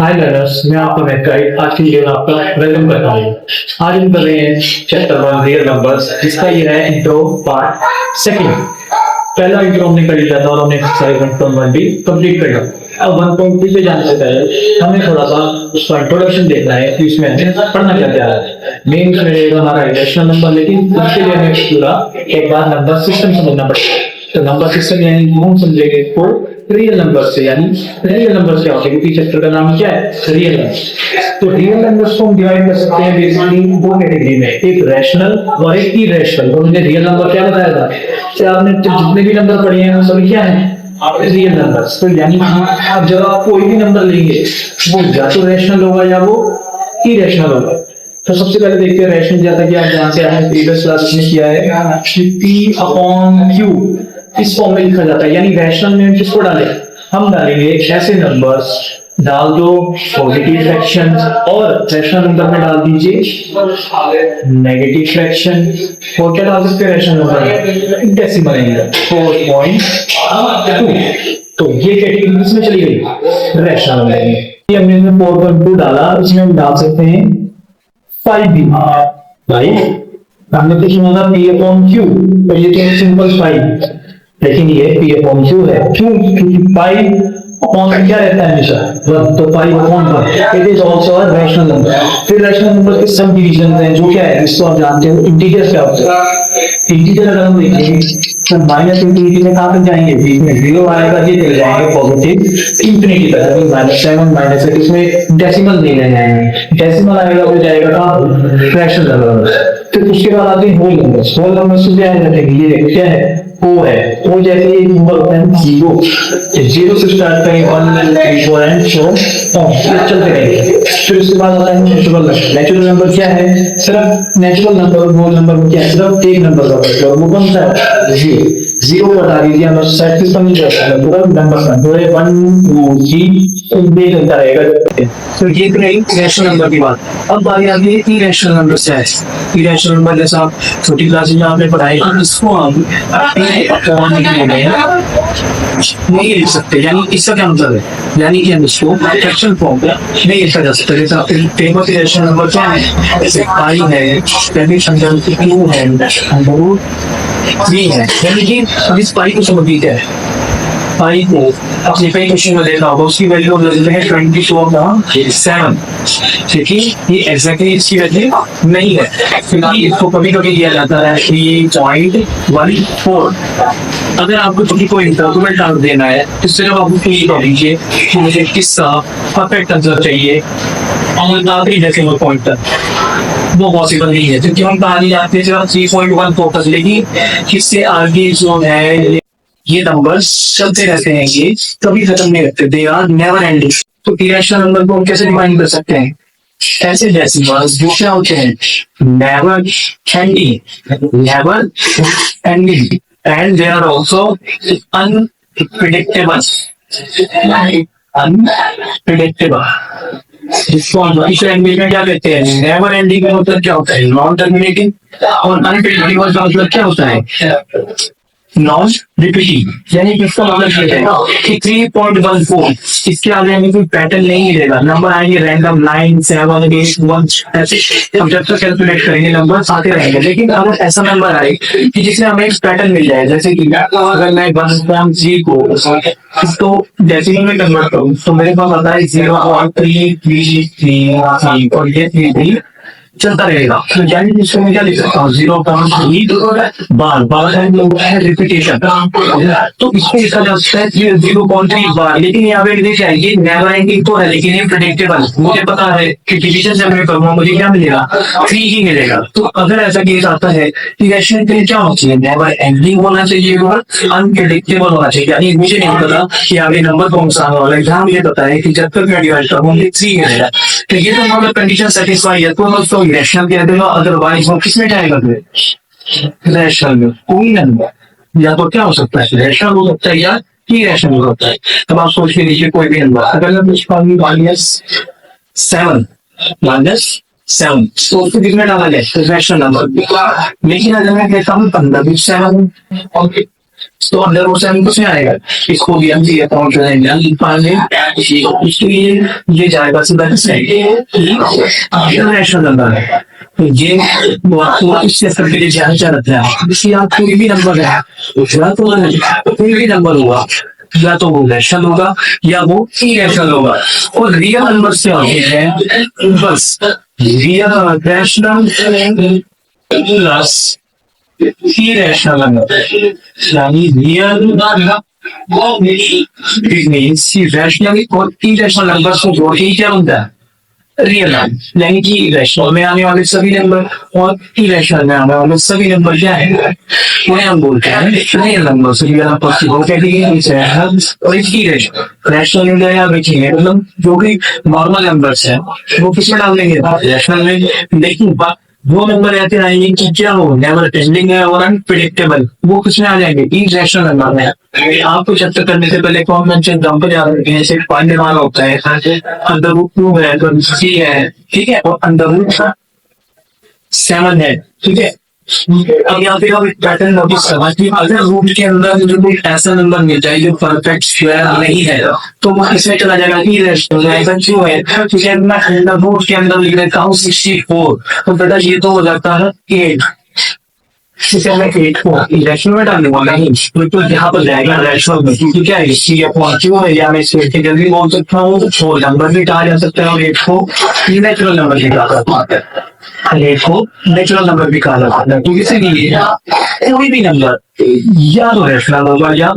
हाय learners, मैं आपका math guide आज की वीडियो में आपका वेलकम करता हूँ। आज हम कर रहे हैं चैप्टर 1 रियल नंबर्स, जिसका ये है इंट्रो पार्ट सेकंड। पहला इंट्रो हमने कर लिया था और हमने एक्सरसाइज 1.1 भी कंप्लीट कर लिया। अब 1.2 पे जाने से पहले हमें थोड़ा सा उसका इंट्रोडक्शन देखना है कि इसमें हमें पढ़ना क्या क्या है। मेन इसमें रहेगा हमारा इरेशनल नंबर, लेकिन उसके लिए हमें पूरा एक बार नंबर सिस्टम समझना पड़ेगा। तो नंबर सिस्टम यानी हम समझेंगे इसको रियल नंबर से, यानी रियल नंबर क्या होते हैं, क्योंकि चैप्टर का नाम क्या है, रियल नंबर। तो रियल नंबर्स को हम डिवाइड कर सकते हैं बेसिकली दो कैटेगरी में, एक रैशनल और एक इरेशनल। तो हमने रियल नंबर क्या बताया था कि आपने जितने भी नंबर पढ़े हैं वो सभी क्या है, रियल नंबर्स। तो यानी आप जब आप कोई भी नंबर लेंगे वो या तो रैशनल होगा या वो इरेशनल होगा। तो सबसे पहले देखते हैं रैशनल, जैसा कि आप जानते हैं प्रीवियस क्लास में किया है, P अपॉन Q इस फॉर्म में लिखा जाता है। यानी रैशनल में किसको डालें, हम डालेंगे ऐसे नंबर्स, डाल दो पॉजिटिव फ्रैक्शन, और रैशनल नंबर में डाल दीजिए नेगेटिव फ्रैक्शन। और क्या डाल सकते हैं रैशनल नंबर, डेसिमल एंगल 4.2। तो ये कैटेगरी किसमें चली गई, रैशनल नंबर में। ये हमने इसमें 4.2 डाला, इसमें हम डाल सकते हैं 5 भी, राइट। हमने तो सुना था P अपॉन Q, तो ये तो सिंपल 5, लेकिन ये P अपॉन Q है। क्यों, क्योंकि 5 अपॉन क्या रहता है हमेशा, तो 5 upon 1 it is also a rational number. फिर रैशनल नंबर के सब डिवीजन हैं, जो क्या है, इसको आप जानते हो इंटीजर्स क्या होते हैं। इंटीजर अगर हम देखेंगे तो माइनस इंफिनिटी में कहां तक जाएंगे, बीच में 0 आएगा, ये चले जाएंगे पॉजिटिव इंफिनिटी तक, -7 -8, इसमें डेसिमल नहीं ले जाएंगे। डेसिमल आएगा वो जाएगा कहां, फ्रैक्शनल नंबर। फिर उसके बाद आते हैं होल नंबर्स। होल नंबर्स से क्या है, ये क्या है, ओ है। ओ जैसे एक नंबर होता है 0, जीरो से स्टार्ट करें 1 2 3 4 एंड सो ऑन, चलते रहेंगे। फिर उसके बाद आता है नेचुरल नंबर। नेचुरल नंबर क्या है, सिर्फ नेचुरल नंबर, होल नंबर में क्या है, सिर्फ एक नंबर होता है, वो कौन सा है, 0। 0 को हटा दीजिए, हम सेट नहीं करता है, पूरा नंबर का 1 2 3 ये चलता रहेगा। तो ये तो रही रैशनल नंबर की बात। अब बारी आती है इरेशनल नंबर से। इरेशनल नंबर जैसा आप छोटी क्लास में आपने पढ़ाई, इसको हम नहीं लिख सकते। यानी इसका क्या मतलब है, यानी कि हम इसको फ्रैक्शन फॉर्म में नहीं लिखा जा सकता। जैसा टेबल के इरेशनल नंबर क्या है, जैसे पाई है, प्रेडिक्ट संख्या 2 है, 3 है। यानी कि इस पाई को समझ लीजिए, पाई को अपने कई क्वेश्चन में देखा होगा, उसकी वैल्यू हम लेते हैं 22/7, क्योंकि ये एग्जैक्टली इसकी वैल्यू नहीं है, क्योंकि इसको कभी कभी दिया जाता है 3.14। अगर आपको किसी को इंटरवल आंसर देना है तो सिर्फ आप उसको ये कह दीजिए कि मुझे किसका परफेक्ट आंसर चाहिए और आखिरी डेसिमल पॉइंट तक। वो पॉसिबल नहीं है, क्योंकि हम कहा जाते हैं सिर्फ 3.14 तक, लेकिन किससे आगे जो है ये नंबर्स चलते रहते हैं, ये कभी खत्म नहीं होते, दे आर नेवर एंडिंग। तो इरेशनल नंबर को हम कैसे डिफाइन कर सकते हैं, ऐसे डेसिमल्स जो क्या होते हैं, never ending, and they are also unpredictable. जिसको हम इस लैंग्वेज में क्या कहते हैं, नेवर एंडिंग का मतलब क्या होता है, नॉन टर्मिनेटिंग, और अनप्रेडिक्टेबल का मतलब क्या होता है, नॉन रिपीटिंग। यानी इसका मतलब ये है कि 3.14 इसके आगे हमें कोई पैटर्न नहीं मिलेगा, नंबर आएंगे रैंडम 9 7 8 1 ऐसे, हम जब तक कैलकुलेट करेंगे नंबर आते रहेंगे। लेकिन अगर ऐसा नंबर आए कि जिसमें हमें एक पैटर्न मिल जाए, जैसे कि अगर मैं 1.3 को तो डेसिमल में कन्वर्ट करूं तो मेरे पास आता है 0.333 और ये 3 चलता रहेगा। तो यानी जिसको मैं क्या लिख सकता हूँ, 0.3 बार रिपीटेशन। तो इसको लिखा जा सकता है 0.3 बार। लेकिन यहाँ पे देखिए ये नेवर एंडिंग तो है, लेकिन ये प्रेडिक्टेबल। मुझे पता है कि डिवीजन जब मैं करूंगा मुझे क्या मिलेगा, 3 ही मिलेगा। तो अगर ऐसा केस आता है कि इरेशनल के लिए क्या होती है, नेवर एंडिंग होना चाहिए और अनप्रेडिक्टेबल होना चाहिए। यानी मुझे नहीं पता कि आगे नंबर कौन सा आने वाला है, जहाँ मुझे पता है कि जब तक मैं डिवाइड करूंगा मुझे 3 मिलेगा। तो ये तो मतलब कंडीशन सेटिस्फाई है, तो इरेशनल कह देगा। अदरवाइज वो किसमें जाएगा, रैशनल में। कोई नंबर या तो क्या हो सकता है, रैशनल हो सकता है या इरेशनल हो सकता है। तब आप सोच के लीजिए कोई भी नंबर, अगर मैं -7 तो उसको किसमें डाला जाए, रैशनल नंबर। लेकिन अगर मैं कहता हूँ 15 7, तो अंदर वो सेवन कुछ नहीं आएगा, इसको भी हम ये अकाउंट पाएंगे, इसके लिए ये जाएगा सीधा इंटरनेशनल नंबर है। तो ये वो आपको इससे सबके जाना चाहता है, इसलिए आप कोई भी नंबर है या तो कोई भी नंबर होगा, या तो वो नेशनल होगा या वो इरेशनल होगा। और रियल नंबर से आते हैं बस real national plus irrational number, यानी रियल रैशनल और इरेशनल नंबर को जोड़ के क्या बनता है रियल नंबर, यानी कि रैशनल में आने वाले सभी नंबर और इरेशनल में आने वाले सभी नंबर क्या है, उन्हें हम बोलते हैं रियल नंबर। रियल नंबर की दो कैटेगरी है और एक इरेशनल। रैशनल में क्या देखेंगे, मतलब जो भी नॉर्मल नंबर्स है वो किसमें डाल देंगे रैशनल में, लेकिन वो नंबर ऐसे आएंगे कि क्या हो नेवर टेंडिंग है और अनप्रिडिक्टेबल, वो किसमें आ जाएंगे इरेशनल नंबर में। आपको चर्चा करने से पहले कौन कौन से एग्जाम्पल याद रखें, जैसे पाने वाला होता है अंडर रूट 2 है, तो सी है, ठीक है, और अंडर रूट 7 है, ठीक है। अब यहाँ पे आप एक पैटर्न नोटिस करना कि अगर रूट के अंदर जो कोई ऐसा नंबर मिल जाए जो परफेक्ट स्क्वायर नहीं है तो वो इसमें चला जाएगा इरेशनल। ऐसा क्यों है, क्योंकि मैं रूट के अंदर लिख देता हूँ 64, तो बेटा ये तो हो जाता है 8, इसे मैं 8 को इरेशनल में डाल दूंगा, नहीं बिल्कुल यहाँ पर जाएगा रैशनल में, क्योंकि क्या है सी क्यों है, या मैं इसे जल्दी बोल सकता हूँ तो नंबर भी कहा जा सकता है और 8 को नेचुरल नंबर भी कहा जाता है, को नेचुरल नंबर भी कहा जाता है। तो इसीलिए कोई भी नंबर या तो रैशनल होगा या